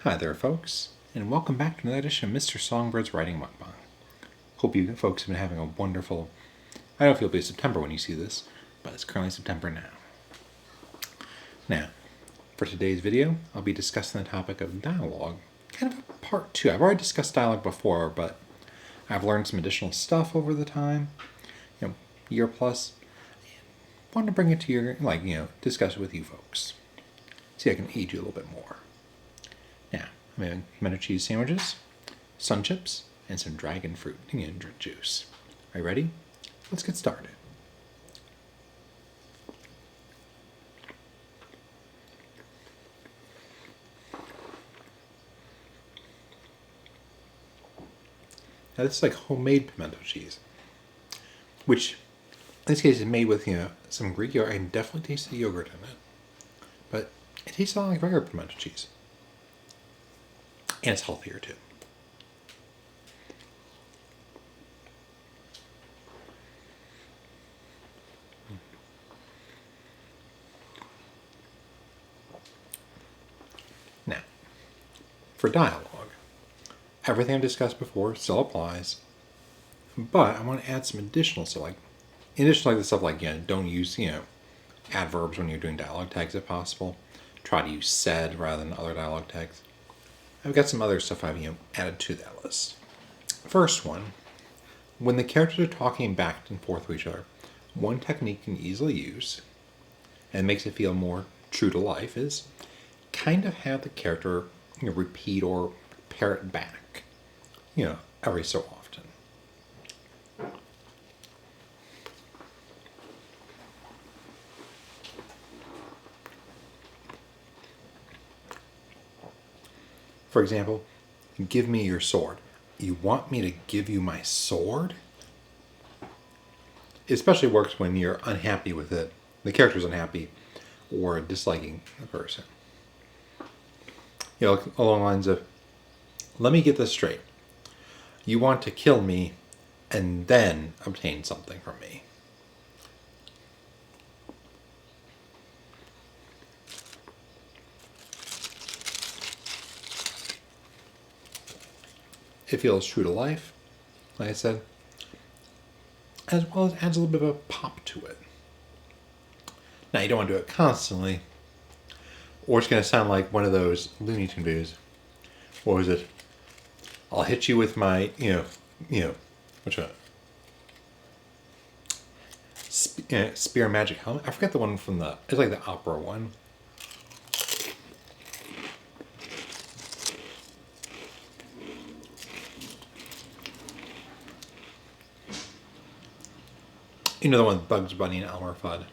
Hi there, folks, and welcome back to another edition of Mr. Songbird's Writing Mukbang. Hope you folks have been having a wonderful... I don't know if it'll be September when you see this, but it's currently September now. Now, for today's video, I'll be discussing the topic of dialogue, kind of a part two. I've already discussed dialogue before, but I've learned some additional stuff over the time, year plus. Wanted to bring it to your, discuss it with you folks. See if I can aid you a little bit more. Now, I'm having tomato cheese sandwiches, sun chips, and some dragon fruit juice. Are you ready? Let's get started. Now this is like homemade pimento cheese, which in this case is made with some Greek yogurt. I can definitely taste the yogurt in it, but it tastes a lot like regular pimento cheese. And it's healthier too. Now, for dialogue, everything I've discussed before still applies, but I want to add some additional stuff. In addition to the stuff don't use adverbs when you're doing dialogue tags if possible. Try to use said rather than other dialogue tags. I've got some other stuff I've added to that list. First one, when the characters are talking back and forth with each other, one technique you can easily use, and makes it feel more true to life, is kind of have the character repeat or parrot back, every so often. For example, give me your sword. You want me to give you my sword? It especially works when you're unhappy with it. The character's unhappy or disliking the person. Along the lines of, let me get this straight. You want to kill me and then obtain something from me. It feels true to life, like I said, as well as adds a little bit of a pop to it. Now, you don't want to do it constantly, or it's going to sound like one of those Looney Tunes videos. What was it? I'll hit you with my, which one? Spear magic helmet. I forget the one from it's like the opera one. The one with Bugs Bunny and Elmer Fudd.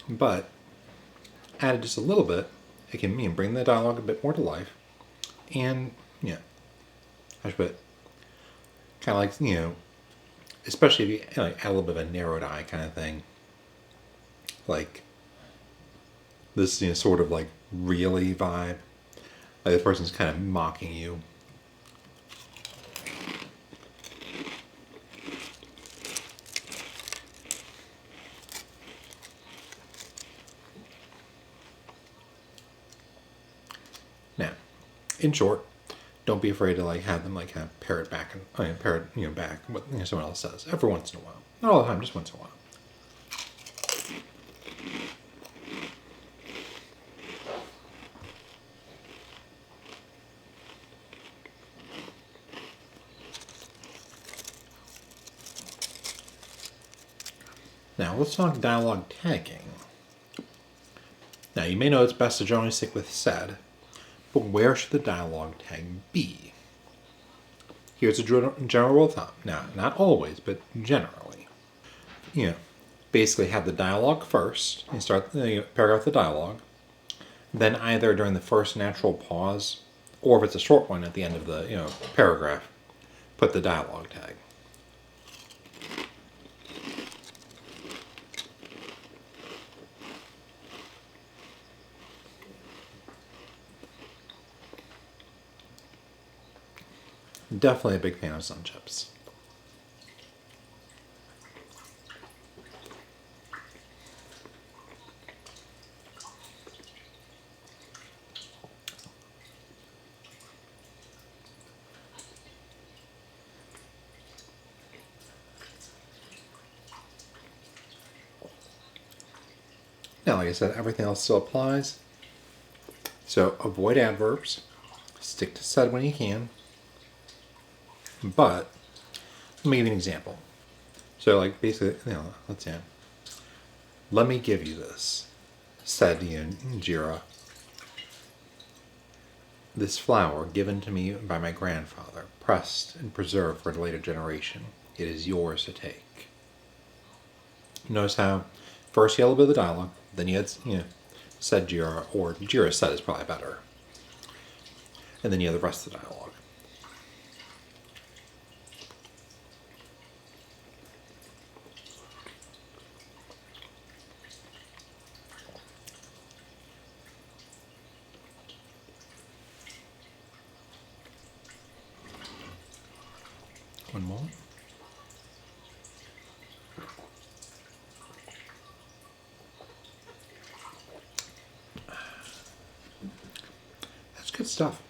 But added just a little bit, it can bring the dialogue a bit more to life, and I should put kind of like especially if you add a little bit of a narrowed eye kind of thing, like this sort of like really vibe, like the person's kind of mocking you. Now, in short, don't be afraid to have them kind of parrot back and parrot back what someone else says every once in a while. Not all the time, just once in a while. Now let's talk dialogue tagging. Now you may know it's best to generally stick with said, but where should the dialogue tag be? Here's a general rule of thumb. Now, not always, but generally. Basically have the dialogue first. You start the paragraph with the dialogue. Then either during the first natural pause, or if it's a short one at the end of the paragraph, put the dialogue tag. Definitely a big fan of sun chips. Now, like I said, everything else still applies. So avoid adverbs. Stick to said when you can. But let me give you an example. So, like, basically, let's say, let me give you this, said Jira. This flower given to me by my grandfather, pressed and preserved for a later generation. It is yours to take. Notice how first you had a little bit of the dialogue, then you had, said Jira, or Jira said is probably better. And then you have the rest of the dialogue. One more. That's good stuff.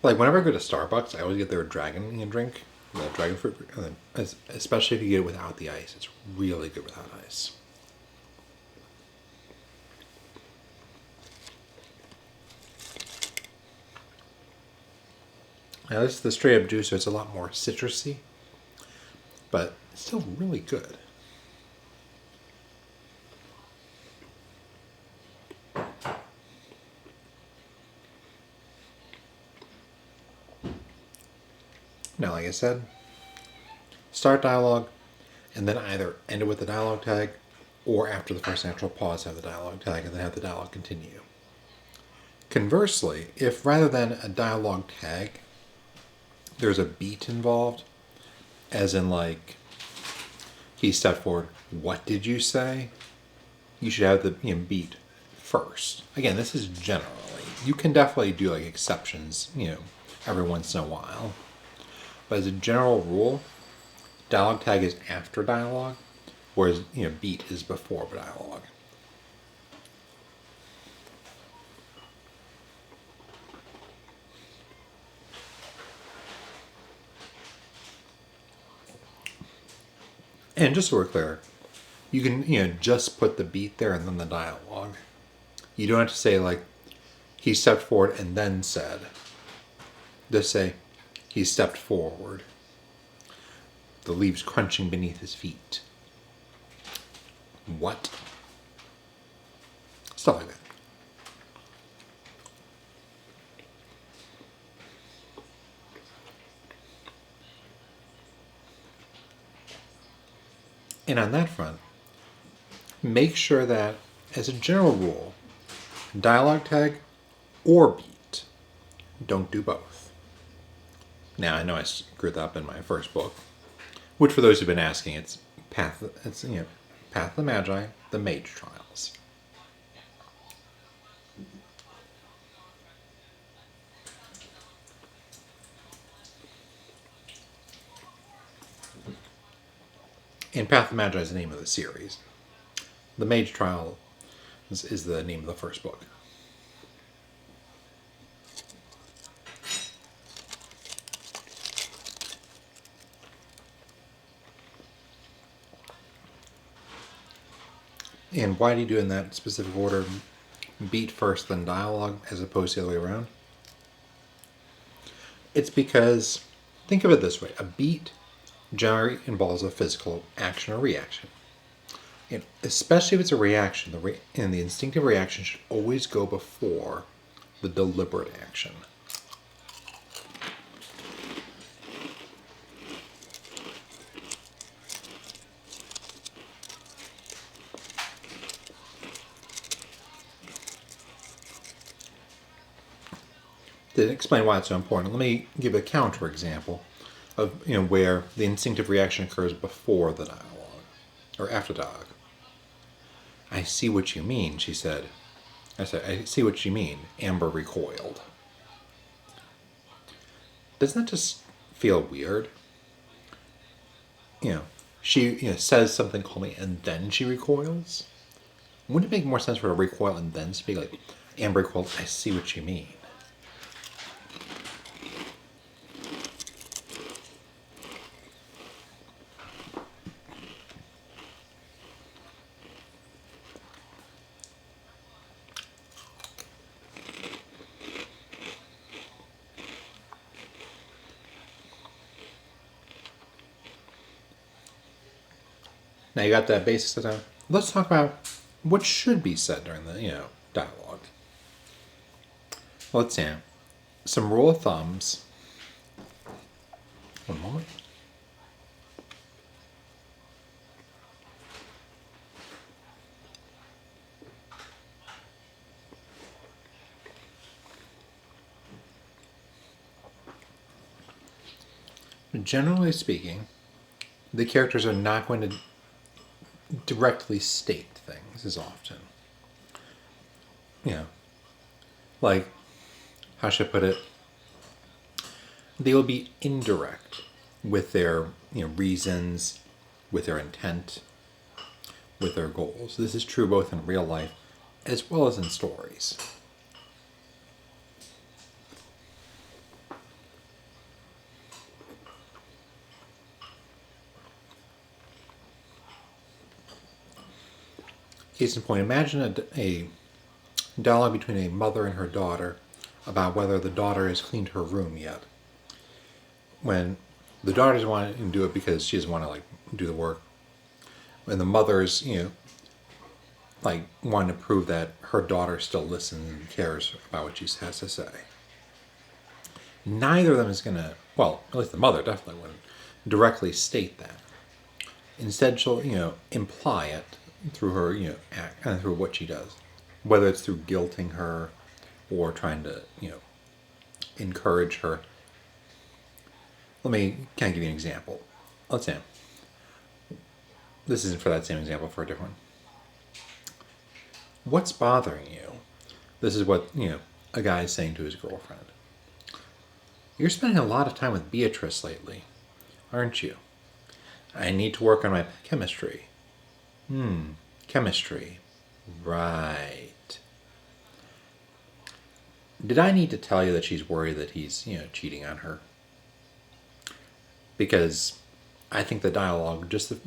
Like, whenever I go to Starbucks, I always get their dragon drink, the dragon fruit, especially if you get it without the ice. It's really good without ice. Now, this is the straight up juice, so it's a lot more citrusy, but it's still really good. Now, like I said, start dialogue, and then either end it with the dialogue tag, or after the first natural pause, have the dialogue tag, and then have the dialogue continue. Conversely, if rather than a dialogue tag, there's a beat involved, as in like, he stepped forward, what did you say? You should have the beat first. Again, this is generally. You can definitely do like exceptions, every once in a while. But as a general rule, dialogue tag is after dialogue, whereas beat is before dialogue. And just so we're clear, you can just put the beat there and then the dialogue. You don't have to say like he stepped forward and then said. Just say he stepped forward. The leaves crunching beneath his feet. What? Stuff like that. And on that front, make sure that, as a general rule, dialogue tag or beat, don't do both. Now, I know I screwed that up in my first book, which for those who've been asking, it's Path of the Magi, the Mage Trials. And Path of the Magi is the name of the series. The Mage Trial is the name of the first book. And why do you do it in that specific order? Beat first, then dialogue, as opposed to the other way around? It's because, think of it this way, a beat generally involves a physical action or reaction. And especially if it's a reaction, and the instinctive reaction should always go before the deliberate action. To explain why it's so important, let me give a counterexample of where the instinctive reaction occurs before the dialogue or after dialogue. I see what you mean, she said. I said, I see what you mean. Amber recoiled. Doesn't that just feel weird. She says something, call me, and then she recoils. Wouldn't it make more sense for her to recoil and then speak? Like, Amber recoiled, I see what you mean. Now you got that basis of time. Let's talk about what should be said during the, dialogue. Let's see. Some rule of thumbs. One moment. Generally speaking, the characters are not going to directly state things as often. Like, how should I put it? They will be indirect with their reasons, with their intent, with their goals. This is true both in real life as well as in stories. Case in point, imagine a dialogue between a mother and her daughter about whether the daughter has cleaned her room yet. When the daughter doesn't want to do it because she doesn't want to do the work, when the mother's wanting to prove that her daughter still listens and cares about what she has to say. Neither of them is gonna, well, at least the mother definitely wouldn't directly state that. Instead, she'll imply it through her act and through what she does, whether it's through guilting her or trying to encourage her. Let me kind of give you an example. Let's say this isn't for that same example, for a different one. What's bothering you? This is what a guy is saying to his girlfriend. You're spending a lot of time with Beatrice lately, aren't you? I need to work on my chemistry. Chemistry. Right. Did I need to tell you that she's worried that he's, cheating on her? Because I think the dialogue, just a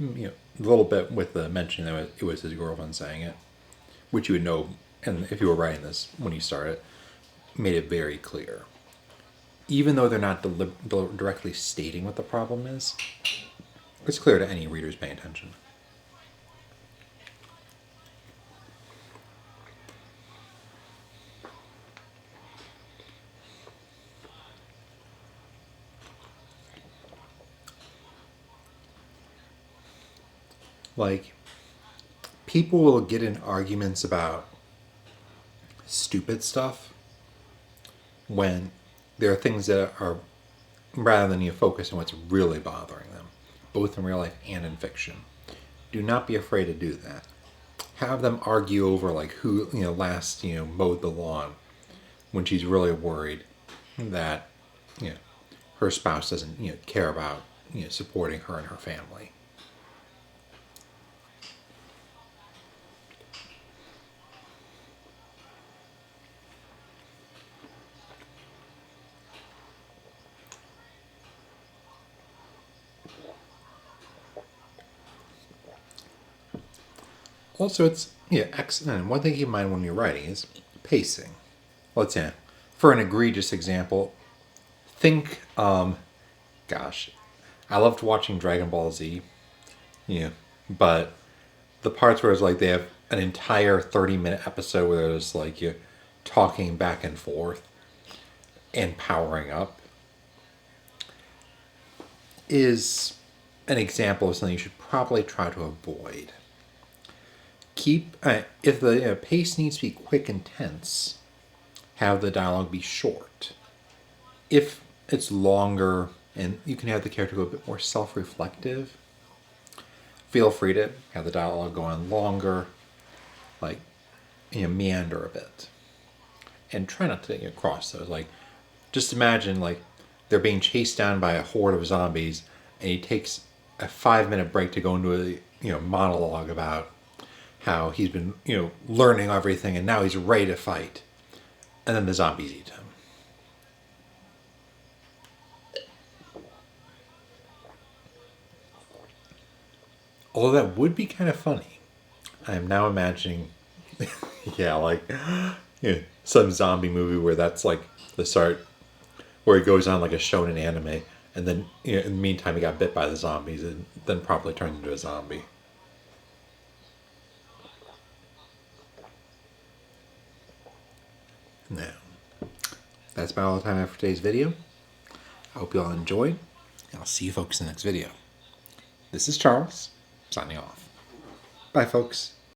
little bit with the mention that it was his girlfriend saying it, which you would know, and if you were writing this when you started, made it very clear. Even though they're not directly stating what the problem is, it's clear to any readers paying attention. Like, people will get in arguments about stupid stuff when there are things that are, rather than focus on what's really bothering them, both in real life and in fiction. Do not be afraid to do that. Have them argue over who last mowed the lawn, when she's really worried that her spouse doesn't care about supporting her and her family. Also, it's excellent. One thing to keep in mind when you're writing is pacing. Let's say, for an egregious example, think, gosh, I loved watching Dragon Ball Z, but the parts where it's they have an entire 30-minute episode where there's you talking back and forth and powering up is an example of something you should probably try to avoid. Keep if the pace needs to be quick and tense, have the dialogue be short. If it's longer and you can have the character go a bit more self-reflective, feel free to have the dialogue go on longer, meander a bit, and try not to cross those. Just imagine they're being chased down by a horde of zombies, and he takes a 5-minute break to go into a monologue about how he's been learning everything and now he's ready to fight, and then the zombies eat him. Although that would be kind of funny. I am now imagining, some zombie movie where that's like the start, where he goes on like a shonen anime, and then in the meantime he got bit by the zombies and then promptly turned into a zombie. Now, that's about all the time I have for today's video. I hope you all enjoyed. I'll see you folks in the next video. This is Charles, signing off. Bye, folks.